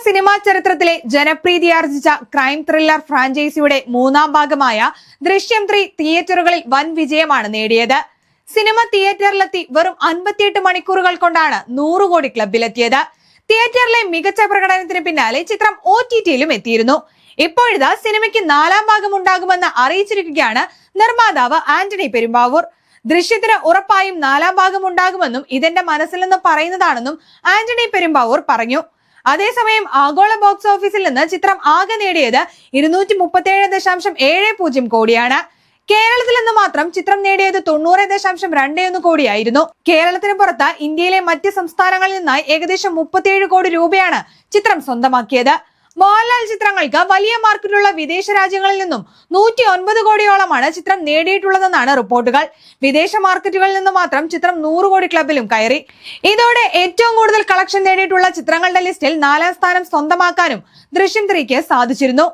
Cinema ചരിത്രത്തിലെ ജനപ്രീതിയാർജിച്ച crime thriller ഫ്രാഞ്ചൈസിയുടെ മൂന്നാം ഭാഗമായ ദൃശ്യം 3 തിയേറ്ററുകളിൽ വൻ വിജയമാണ് നേടിയത്. സിനിമ തിയേറ്ററിലെത്തി വെറും 58 മണിക്കൂറുകൾ കൊണ്ടാണ് 100 കോടി ക്ലബിലെത്തിയത്. തിയേറ്ററിലെ മികച്ച പ്രകടനത്തിന് പിന്നാലെ ചിത്രം OTT-യിലും എത്തിയിരുന്നു. ഇപ്പോഴിതാ സിനിമയ്ക്ക് 4ാം ഭാഗം ഉണ്ടാകുമെന്ന് അറിയിച്ചിരിക്കുകയാണ് നിർമ്മാതാവ് ആന്റണി പെരുമ്പാവൂർ. ദൃശ്യത്തിന് ഉറപ്പായും 4ാം ഭാഗം ഉണ്ടാകുമെന്നും ഇതെന്റെ മനസ്സിൽ നിന്ന് പറയുന്നതാണെന്നും ആന്റണി പെരുമ്പാവൂർ പറഞ്ഞു. അതേസമയം ആഗോള ബോക്സ് ഓഫീസിൽ നിന്ന് ചിത്രം ആകെ നേടിയത് 237.70 കോടിയാണ്. കേരളത്തിൽ നിന്ന് മാത്രം ചിത്രം നേടിയത് 90.21 കോടിയായിരുന്നു. കേരളത്തിന് പുറത്ത് ഇന്ത്യയിലെ മറ്റ് സംസ്ഥാനങ്ങളിൽ നിന്നായി ഏകദേശം 37 കോടി രൂപയാണ് ചിത്രം സ്വന്തമാക്കിയത്. മോഹൻലാൽ ചിത്രങ്ങൾക്ക് വലിയ മാർക്കറ്റുള്ള വിദേശ രാജ്യങ്ങളിൽ നിന്നും 109 കോടിയോളമാണ് ചിത്രം നേടിയിട്ടുള്ളതെന്നാണ് റിപ്പോർട്ടുകൾ. വിദേശ മാർക്കറ്റുകളിൽ നിന്ന് മാത്രം ചിത്രം 100 കോടി ക്ലബിലും കയറി. ഇതോടെ ഏറ്റവും കൂടുതൽ കളക്ഷൻ നേടിയിട്ടുള്ള ചിത്രങ്ങളുടെ ലിസ്റ്റിൽ 4ാം സ്ഥാനം സ്വന്തമാക്കാനും ദൃശ്യം 3ക്ക് സാധിച്ചിരുന്നു.